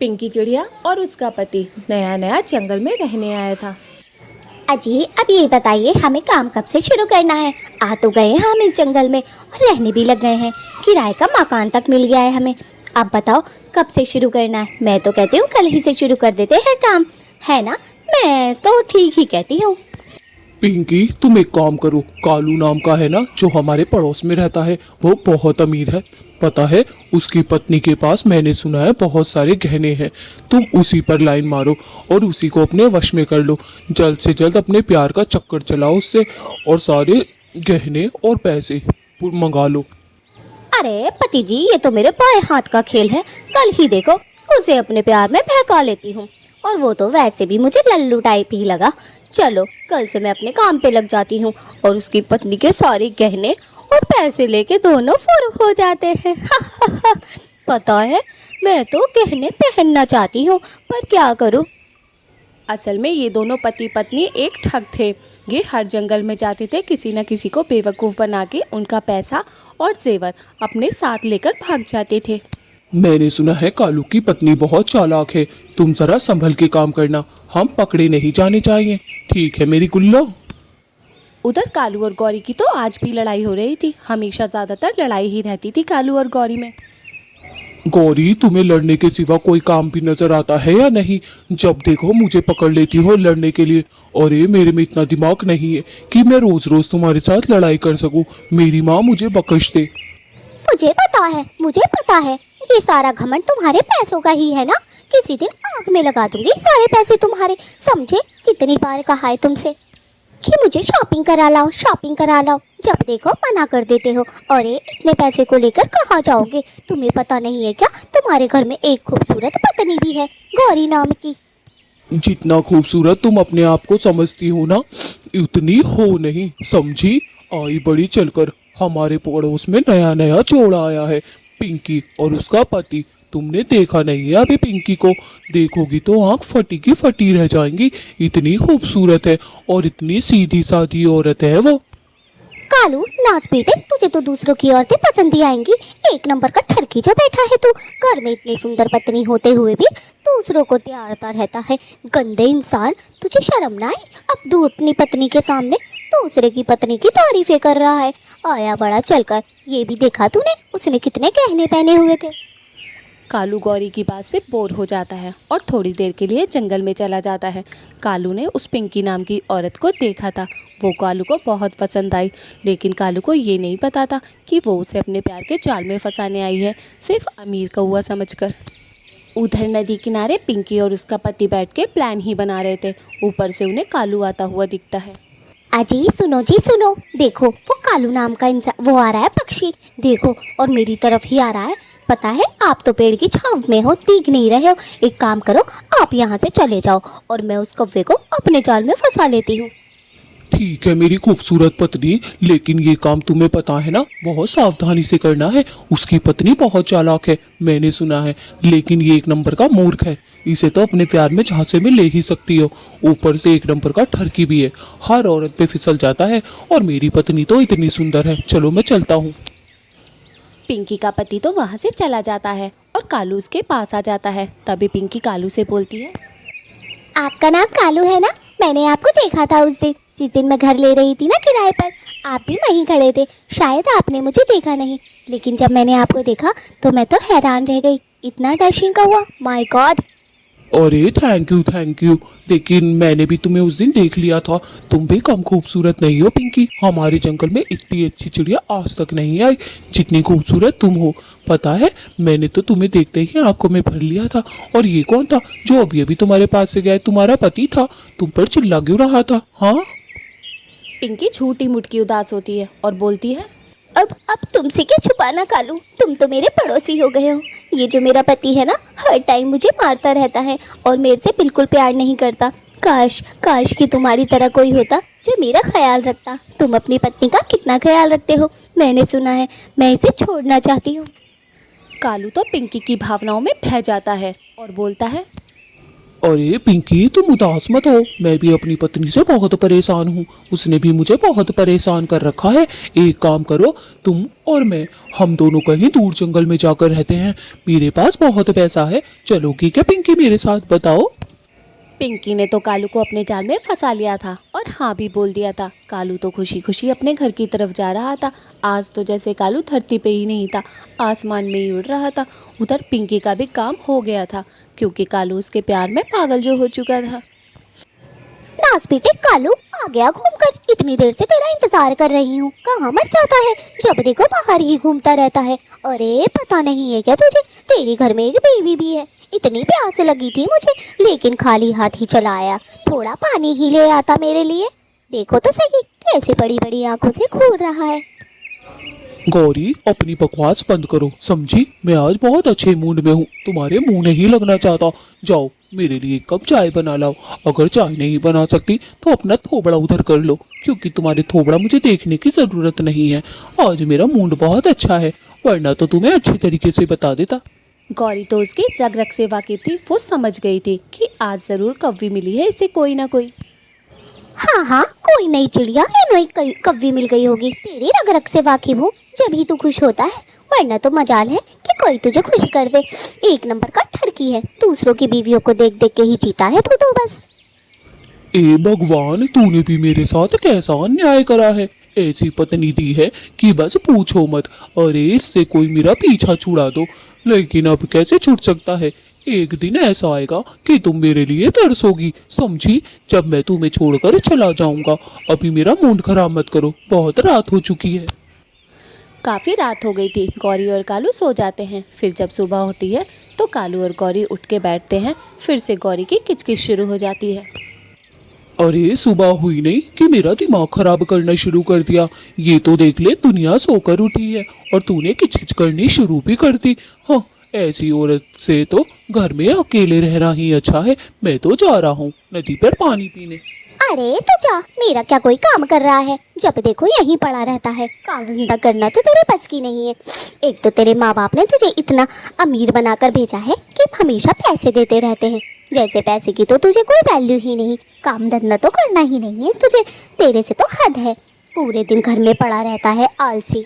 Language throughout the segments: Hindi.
पिंकी चिड़िया और उसका पति नया नया जंगल में रहने आया था। अजी अब ये बताइए हमें काम कब से शुरू करना है। आ तो गए हैं हम इस जंगल में और रहने भी लग गए हैं। किराए का मकान तक मिल गया है हमें। अब बताओ कब से शुरू करना है। मैं तो कहती हूँ कल ही से शुरू कर देते हैं काम, है ना। मैं तो ठीक ही कहती हूँ। पिंकी तुम एक काम करो, कालू नाम का है ना जो हमारे पड़ोस में रहता है, वो बहुत अमीर है। पता है उसकी पत्नी के पास मैंने सुना है बहुत सारे गहने हैं। तुम उसी पर लाइन मारो और उसी को अपने वश में कर लो। जल्द से जल्द अपने प्यार का चक्कर चलाओ उससे और सारे गहने और पैसे मंगा लो। अरे पति जी ये तो मेरे बाएं हाथ का खेल है। कल ही देखो उसे अपने प्यार में बहका लेती हूँ। और वो तो वैसे भी मुझे लल्लू टाइप ही लगा। चलो कल से मैं अपने काम पे लग जाती हूँ और उसकी पत्नी के सारे गहने और पैसे लेके दोनों फुर्र हो जाते हैं। पता है मैं तो गहने पहनना चाहती हूँ पर क्या करूँ। असल में ये दोनों पति पत्नी एक ठग थे। ये हर जंगल में जाते थे, किसी न किसी को बेवकूफ़ बना के उनका पैसा और जेवर अपने साथ लेकर भाग जाते थे। मैंने सुना है कालू की पत्नी बहुत चालाक है। तुम जरा संभल के काम करना, हम पकड़े नहीं जाने चाहिए। ठीक है मेरी गुल्लो। उधर कालू और गौरी की तो आज भी लड़ाई हो रही थी। हमेशा ज़्यादातर लड़ाई ही रहती थी कालू और गौरी में। गौरी तुम्हें लड़ने के सिवा कोई काम भी नजर आता है या नहीं? जब देखो मुझे पकड़ लेती हो लड़ने के लिए। और ये मेरे में इतना दिमाग नहीं है कि मैं रोज रोज तुम्हारे साथ लड़ाई कर सकूं। मेरी माँ मुझे बख्श दे। मुझे पता है ये सारा घमंड तुम्हारे पैसों का ही है ना। किसी दिन आग में लगा दूंगी सारे पैसे तुम्हारे। समझे? कितनी बार कहा है तुमसे कि मुझे शॉपिंग करा लाओ। जब देखो मना कर देते हो। और ये इतने पैसे को लेकर कहाँ जाओगे? तुम्हें पता नहीं है क्या तुम्हारे घर में एक खूबसूरत पत्नी भी है, गौरी नाम की। जितना खूबसूरत तुम अपने आप को समझती हो ना, उतनी हो नहीं, समझी? आई बड़ी चलकर। हमारे पड़ोस में नया नया जोड़ा आया है, पिंकी और उसका पति। तुमने देखा नहीं है अभी पिंकी को? देखोगी तो आंख फटी की फटी रह जाएंगी। इतनी खूबसूरत है और इतनी सीधी सादी औरत है वो। कालू नाच बेटे, तुझे तो दूसरों की औरतें पसंद ही आएंगी। एक नंबर का ठरकी जो बैठा है तू। घर में इतनी सुंदर पत्नी होते हुए भी दूसरों को त्यारता रहता है। गंदे इंसान, तुझे शर्म ना आई? अब तू अपनी पत्नी के सामने दूसरे की पत्नी की तारीफें कर रहा है। आया बड़ा चलकर। ये भी देखा तूने उसने कितने गहने पहने हुए थे। कालू गौरी की बात से बोर हो जाता है और थोड़ी देर के लिए जंगल में चला जाता है। कालू ने उस पिंकी नाम की औरत को देखा था। वो कालू को बहुत पसंद आई, लेकिन कालू को ये नहीं पता था कि वो उसे अपने प्यार के जाल में फंसाने आई है, सिर्फ अमीर कौआ समझकर। उधर नदी किनारे पिंकी और उसका पति बैठ के प्लान ही बना रहे थे। ऊपर से उन्हें कालू आता हुआ दिखता है। अजी सुनो जी सुनो, देखो वो कालू नाम का इंसान वो आ रहा है पक्षी। देखो और मेरी तरफ ही आ रहा है। पता है आप तो पेड़ की छांव में हो, दिख नहीं रहे हो। एक काम करो आप यहाँ से चले जाओ और मैं उस कौवे को अपने जाल में फंसा लेती हूँ। ठीक है मेरी खूबसूरत पत्नी, लेकिन ये काम तुम्हें पता है ना बहुत सावधानी से करना है। उसकी पत्नी बहुत चालाक है, मैंने सुना है। लेकिन ये एक नंबर का मूर्ख है। इसे तो अपने प्यार में झांसे में ले ही सकती हो। ऊपर से एक नंबर का ठरकी भी है, हर औरत पे फिसल जाता है। और मेरी पत्नी तो इतनी सुंदर है। चलो मैं चलता हूँ। पिंकी का पति तो वहाँ से चला जाता है और कालू उसके पास आ जाता है। तभी पिंकी कालू से बोलती है, आपका नाम कालू है ना? मैंने आपको देखा था उस दिन, जिस दिन मैं घर ले रही थी ना किराए पर। आप भी वहीं खड़े थे। शायद आपने मुझे देखा नहीं, लेकिन जब मैंने आपको देखा तो मैं तो हैरान रह गई। इतना डैशिंग का हुआ, माय गॉड। अरे थैंक यू। लेकिन मैंने भी तुम्हें उस दिन देख लिया था। तुम भी कम खूबसूरत नहीं हो पिंकी। हमारे जंगल में इतनी अच्छी चिड़िया आज तक नहीं आई जितनी खूबसूरत तुम हो। पता है मैंने तो तुम्हें देखते ही आंखों में भर लिया था। और ये कौन था जो अभी अभी तुम्हारे पास से गया? तुम्हारा पति था। तुम पर चिल्ला क्यों रहा था? हाँ पिंकी झूठी मुटकी उदास होती है और बोलती है, अब तुमसे क्या छुपाना कालू, तुम तो मेरे पड़ोसी हो गए हो। ये जो मेरा पति है ना हर टाइम मुझे मारता रहता है और मेरे से बिल्कुल प्यार नहीं करता। काश कि तुम्हारी तरह कोई होता जो मेरा ख्याल रखता। तुम अपनी पत्नी का कितना ख्याल रखते हो मैंने सुना है। मैं इसे छोड़ना चाहती हूँ। कालू तो पिंकी की भावनाओं में बह जाता है और बोलता है, अरे पिंकी तुम उदास मत हो, मैं भी अपनी पत्नी से बहुत परेशान हूँ। उसने भी मुझे बहुत परेशान कर रखा है। एक काम करो, तुम और मैं, हम दोनों कहीं दूर जंगल में जाकर रहते हैं। मेरे पास बहुत पैसा है, चलोगी क्या पिंकी मेरे साथ, बताओ। पिंकी ने तो कालू को अपने जाल में फंसा लिया था और हाँ भी बोल दिया था। कालू तो खुशी खुशी अपने घर की तरफ जा रहा था। आज तो जैसे कालू धरती पे ही नहीं था, आसमान में ही उड़ रहा था। उधर पिंकी का भी काम हो गया था, क्योंकि कालू उसके प्यार में पागल जो हो चुका था। नास बेटे कालू, आ गया घूमकर। इतनी देर से तेरा इंतजार कर रही हूँ, कहाँ मर जाता है, जब देखो बाहर ही घूमता रहता है। अरे पता नहीं है क्या तुझे, तेरे घर में एक बीवी भी है। इतनी प्यास लगी थी मुझे, लेकिन खाली हाथ ही चला आया। थोड़ा पानी ही ले आता मेरे लिए। देखो तो सही कैसे बड़ी बड़ी आंखों से घूर रहा है। गौरी अपनी बकवास बंद करो, समझी। मैं आज बहुत अच्छे मूड में हूँ, तुम्हारे मुंह नहीं लगना चाहता। जाओ मेरे लिए एक कप चाय बना लाओ। अगर चाय नहीं बना सकती तो अपना थोबड़ा उधर कर लो, क्योंकि तुम्हारे थोबड़ा मुझे देखने की जरूरत नहीं है। आज मेरा मूड बहुत अच्छा है, वरना तो तुम्हें अच्छी तरीके से बता देता। गौरी तो उसकी रग रग से वाकिफ थी। वो समझ गई थी कि आज जरूर कव्वी मिली है इसे कोई ना कोई। हाँ हाँ, कोई नई चिड़िया या नई कव्वी मिल गई होगी। तेरी रग रग से वाकिफ हूँ, जब ही तू खुश होता है, वरना तो मजाल है कि कोई तुझे खुश कर दे। एक नंबर का ठरकी है, दूसरों की बीवियों को देख देख के ही जीता है तू तो बस। ए भगवान, तूने भी मेरे साथ कैसा अन्याय करा है। ऐसी पत्नी दी है कि बस पूछो मत। अरे इससे कोई मेरा पीछा छुड़ा दो, लेकिन अब कैसे छूट सकता है। एक दिन ऐसा आएगा कि तुम मेरे लिए तरसोगी, समझी, जब मैं तुम्हें छोड़कर चला जाऊंगा। अभी मेरा मूड खराब मत करो, बहुत रात हो चुकी है। काफ़ी रात हो गई थी। गौरी और कालू सो जाते हैं। फिर जब सुबह होती है तो कालू और गौरी उठ के बैठते हैं। फिर से गौरी की किचकिच शुरू हो जाती है। अरे सुबह हुई नहीं कि मेरा दिमाग खराब करना शुरू कर दिया। ये तो देख ले, दुनिया सोकर उठी है और तूने किचकिच करनी शुरू भी कर दी। हाँ, ऐसी औरत से तो घर में अकेले रहना ही अच्छा है। मैं तो जा रहा हूँ नदी पर पानी पीने। अरे तो जा, मेरा क्या कोई काम कर रहा है, जब देखो यहीं पड़ा रहता है। काम धंधा करना तो तेरे बस की नहीं है। एक तो तेरे माँ बाप ने तुझे इतना अमीर बनाकर भेजा है कि हमेशा पैसे देते रहते हैं। जैसे पैसे की तो तुझे कोई वैल्यू ही नहीं, काम धंधा तो करना ही नहीं है तुझे। तेरे से तो हद है, पूरे दिन घर में पड़ा रहता है आलसी।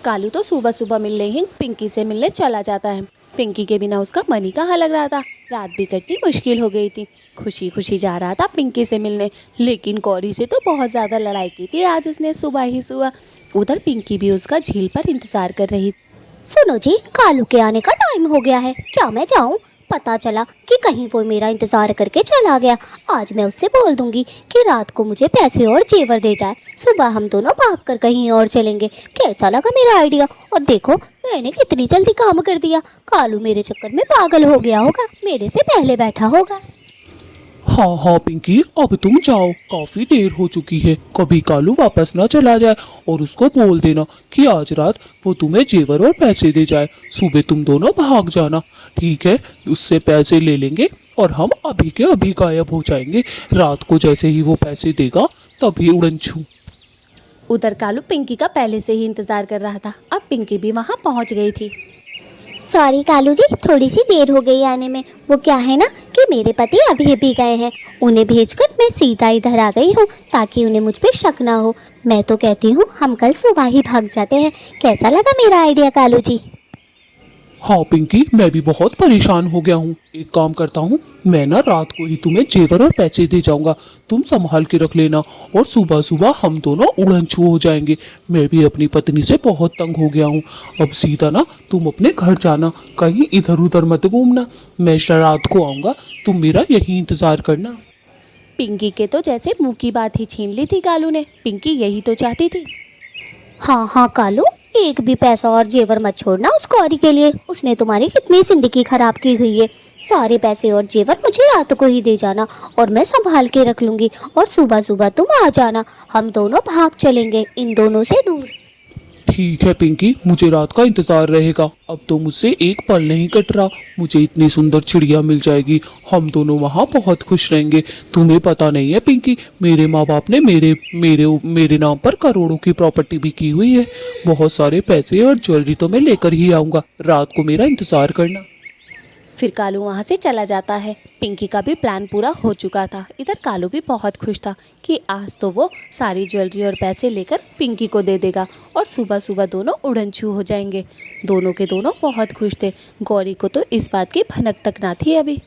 कालू तो सुबह सुबह मिलने ही पिंकी से मिलने चला जाता है। पिंकी के बिना उसका मन ही कहाँ लग रहा था। रात भी कटनी मुश्किल हो गई थी। खुशी खुशी जा रहा था पिंकी से मिलने, लेकिन गौरी से तो बहुत ज़्यादा लड़ाई की थी आज उसने सुबह ही सुबह। उधर पिंकी भी उसका झील पर इंतजार कर रही। सुनो जी, कालू के आने का टाइम हो गया है, क्या मैं जाऊं? पता चला कि कहीं वो मेरा इंतजार करके चला गया। आज मैं उससे बोल दूंगी कि रात को मुझे पैसे और जेवर दे जाए, सुबह हम दोनों भागकर कहीं और चलेंगे। कैसा लगा मेरा आइडिया? और देखो मैंने कितनी जल्दी काम कर दिया। कालू मेरे चक्कर में पागल हो गया होगा, मेरे से पहले बैठा होगा। हाँ हाँ पिंकी, अब तुम जाओ, काफी देर हो चुकी है। कभी कालू वापस ना चला जाए, और उसको बोल देना कि आज रात वो तुम्हें जेवर और पैसे दे जाए। सुबह तुम दोनों भाग जाना, ठीक है? उससे पैसे ले लेंगे और हम अभी के अभी गायब हो जाएंगे। रात को जैसे ही वो पैसे देगा तभी उड़न छू। उधर कालू पिंकी का पहले से ही इंतजार कर रहा था। अब पिंकी भी वहाँ पहुँच गई थी। सॉरी कालू जी, थोड़ी सी देर हो गई आने में। वो क्या है ना कि मेरे पति अभी भी गए हैं, उन्हें भेजकर मैं सीधा इधर आ गई हूँ ताकि उन्हें मुझ पे शक ना हो। मैं तो कहती हूँ हम कल सुबह ही भाग जाते हैं। कैसा लगा मेरा आइडिया कालू जी? हाँ पिंकी, मैं भी बहुत परेशान हो गया हूँ। एक काम करता हूँ, मैं ना रात को ही तुम्हें जेवर और पैसे दे जाऊंगा, तुम संभाल के रख लेना, और सुबह सुबह हम दोनों उड़न छू हो जाएंगे। मैं भी अपनी पत्नी से बहुत तंग हो गया हूँ। अब सीधा ना तुम अपने घर जाना, कहीं इधर उधर मत घूमना। मैं रात को आऊँगा, तुम मेरा यही इंतजार करना। पिंकी के तो जैसे मुंह की बात ही छीन ली थी कालू ने। पिंकी यही तो चाहती थी। हाँ हाँ कालू, एक भी पैसा और जेवर मत छोड़ना उस गौरी के लिए। उसने तुम्हारी कितनी जिंदगी खराब की हुई है। सारे पैसे और जेवर मुझे रात को ही दे जाना और मैं संभाल के रख लूंगी, और सुबह सुबह तुम आ जाना, हम दोनों भाग चलेंगे इन दोनों से दूर। ठीक है पिंकी, मुझे रात का इंतजार रहेगा। अब तो मुझसे एक पल नहीं कट रहा। मुझे इतनी सुंदर चिड़िया मिल जाएगी, हम दोनों वहाँ बहुत खुश रहेंगे। तुम्हें पता नहीं है पिंकी, मेरे माँ बाप ने मेरे मेरे मेरे नाम पर करोड़ों की प्रॉपर्टी भी की हुई है। बहुत सारे पैसे और ज्वेलरी तो मैं लेकर ही आऊँगा, रात को मेरा इंतजार करना। फिर कालू वहाँ से चला जाता है। पिंकी का भी प्लान पूरा हो चुका था। इधर कालू भी बहुत खुश था कि आज तो वो सारी ज्वेलरी और पैसे लेकर पिंकी को दे देगा और सुबह सुबह दोनों उड़नछू हो जाएंगे। दोनों के दोनों बहुत खुश थे। गौरी को तो इस बात की भनक तक ना थी अभी।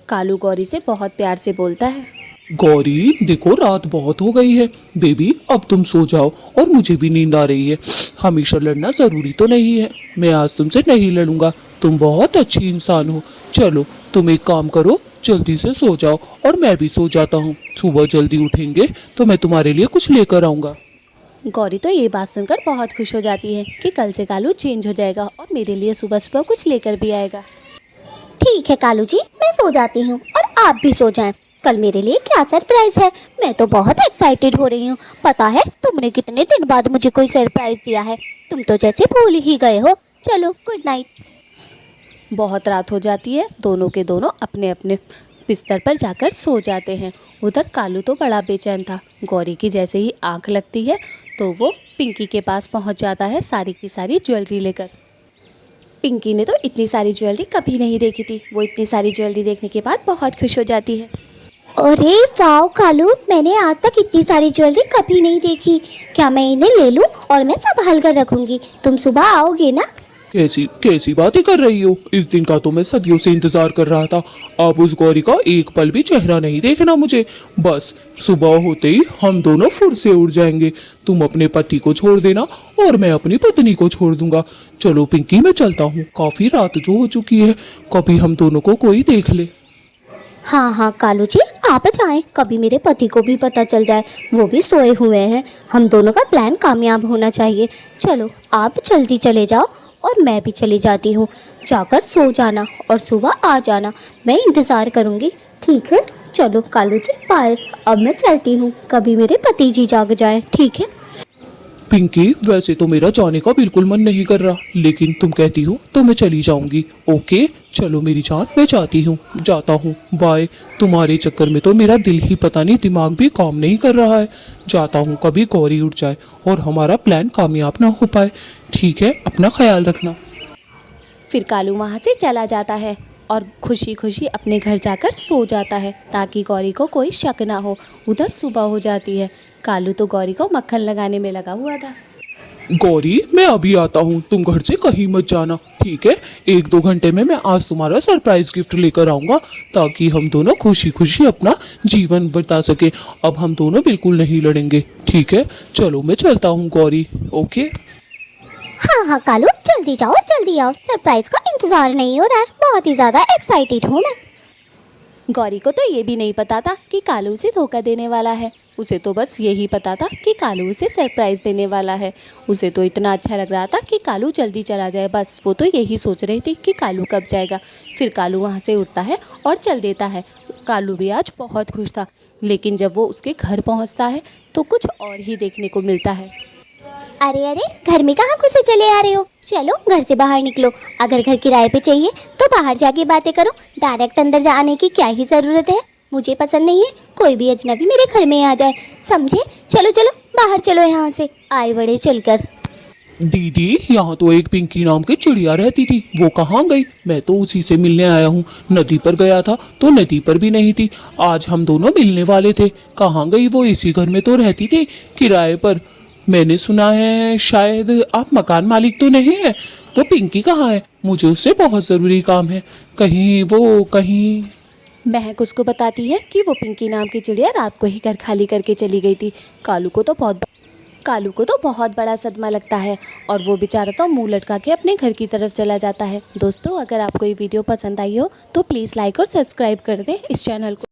कालू गौरी से बहुत प्यार से बोलता है। गौरी देखो, रात बहुत हो गई है। बेबी अब तुम सो जाओ और मुझे भी नींद आ रही है। हमेशा लड़ना जरूरी तो नहीं है। मैं आज तुमसे नहीं लड़ूंगा। तुम बहुत अच्छी इंसान हो। चलो तुम एक काम करो, जल्दी से सो जाओ और मैं भी सो जाता हूँ। सुबह जल्दी उठेंगे तो मैं तुम्हारे लिए कुछ लेकर आऊँगा। गौरी तो ये बात सुनकर बहुत खुश हो जाती है कि कल से कालू चेंज हो जाएगा और मेरे लिए सुबह सुबह कुछ लेकर भी आएगा। ठीक है कालू जी, मैं सो जाती हूँ और आप भी सो जाएं। कल मेरे लिए क्या सरप्राइज है, मैं तो बहुत एक्साइटेड हो रही हूँ। पता है तुमने कितने दिन बाद मुझे कोई सरप्राइज दिया है। तुम तो जैसे भूल ही गए हो। चलो गुड नाइट। बहुत रात हो जाती है। दोनों के दोनों अपने अपने बिस्तर पर जाकर सो जाते हैं। उधर कालू तो बड़ा बेचैन था। गौरी की जैसे ही आंख लगती है तो वो पिंकी के पास पहुंच जाता है सारी की सारी ज्वेलरी लेकर। पिंकी ने तो इतनी सारी ज्वेलरी कभी नहीं देखी थी। वो इतनी सारी ज्वेलरी देखने के बाद बहुत खुश हो जाती है। अरे वाह कालू, मैंने आज तक इतनी सारी ज्वेलरी कभी नहीं देखी। क्या मैं इन्हें ले लूं और मैं संभाल कर रखूंगी? तुम सुबह आओगे ना? कैसी कैसी बातें कर रही हो? इस दिन का तो मैं सदियों से इंतजार कर रहा था। अब उस गौरी का एक पल भी चेहरा नहीं देखना मुझे। बस सुबह होते ही हम दोनों फिर से उड़ जाएंगे। तुम अपने पति को छोड़ देना और मैं अपनी पत्नी को छोड़ दूंगा। चलो पिंकी, मैं चलता हूँ। काफी रात जो हो चुकी है, कभी हम दोनों को कोई देख ले। हाँ हाँ कालू जी, आप जाएं। कभी मेरे पति को भी पता चल जाए, वो भी सोए हुए हैं। हम दोनों का प्लान कामयाब होना चाहिए। चलो आप जल्दी चले जाओ और मैं भी चली जाती हूँ। जाकर सो जाना और सुबह आ जाना। मैं इंतज़ार करूँगी। ठीक है, चलो कालू जी बाय। अब मैं चलती हूँ, कभी मेरे पति जी जाग जाए। ठीक है। पिंकी, वैसे तो मेरा जाने का बिल्कुल मन नहीं कर रहा, लेकिन तुम कहती हो तो मैं चली जाऊंगी। ओके चलो मेरी जान, मैं जाता हूँ। बाय। तुम्हारे चक्कर में तो मेरा दिल ही पता नहीं, दिमाग भी काम नहीं कर रहा है। जाता हूँ, कभी गौरी उठ जाए और हमारा प्लान कामयाब ना हो पाए। ठीक है, अपना ख्याल रखना। फिर कालू वहाँ से चला जाता है और खुशी खुशी अपने घर जाकर सो जाता है ताकि गौरी को कोई शक ना हो। उधर सुबह हो जाती है। कालू तो गौरी को मक्खन लगाने में लगा हुआ था। गौरी, मैं अभी आता हूँ। तुम घर से कहीं मत जाना, ठीक है? 1-2 घंटे में मैं आज तुम्हारा सरप्राइज गिफ्ट लेकर आऊँगा ताकि हम दोनों खुशी खुशी अपना जीवन बिता सके। अब हम दोनों बिल्कुल नहीं लड़ेंगे, ठीक है? चलो मैं चलता हूँ गौरी। ओके। हाँ हाँ कालू, जल्दी जाओ और जल्दी आओ। सरप्राइज का इंतज़ार नहीं हो रहा है। बहुत ही ज़्यादा एक्साइटेड हूँ मैं। गौरी को तो ये भी नहीं पता था कि कालू उसे धोखा देने वाला है। उसे तो बस यही पता था कि कालू उसे सरप्राइज़ देने वाला है। उसे तो इतना अच्छा लग रहा था कि कालू जल्दी चला जाए। बस वो तो यही सोच रही थी कि कालू कब जाएगा। फिर कालू वहाँ से उठता है और चल देता है। कालू भी आज बहुत खुश था, लेकिन जब वो उसके घर पहुँचता है तो कुछ और ही देखने को मिलता है। अरे अरे, घर में कहाँ घुसे चले आ रहे हो? चलो घर से बाहर निकलो। अगर घर किराए पे चाहिए तो बाहर जाके बातें करो। डायरेक्ट अंदर जाने की क्या ही ज़रूरत है? मुझे पसंद नहीं है कोई भी अजनबी मेरे घर में आ जाए, समझे? चलो चलो बाहर चलो यहाँ से। आए बड़े चलकर। दीदी, यहाँ तो एक पिंकी नाम की चिड़िया रहती थी, वो कहाँ गई? मैं तो उसी से मिलने आया हूँ। नदी पर गया था तो नदी पर भी नहीं थी। आज हम दोनों मिलने वाले थे, कहाँ गई वो? इसी घर में तो रहती थी किराए पर। मैंने सुना है शायद आप मकान मालिक तो नहीं है। वो पिंकी कहाँ है? मुझे उससे बहुत ज़रूरी काम है। कहीं महक उसको बताती है कि वो पिंकी नाम की चिड़िया रात को ही घर खाली करके चली गई थी। कालू को तो बहुत बड़ा सदमा लगता है और वो बेचारा तो मुंह लटका के अपने घर की तरफ चला जाता है। दोस्तों, अगर आपको ये वीडियो पसंद आई हो तो प्लीज़ लाइक और सब्सक्राइब कर दें इस चैनल को।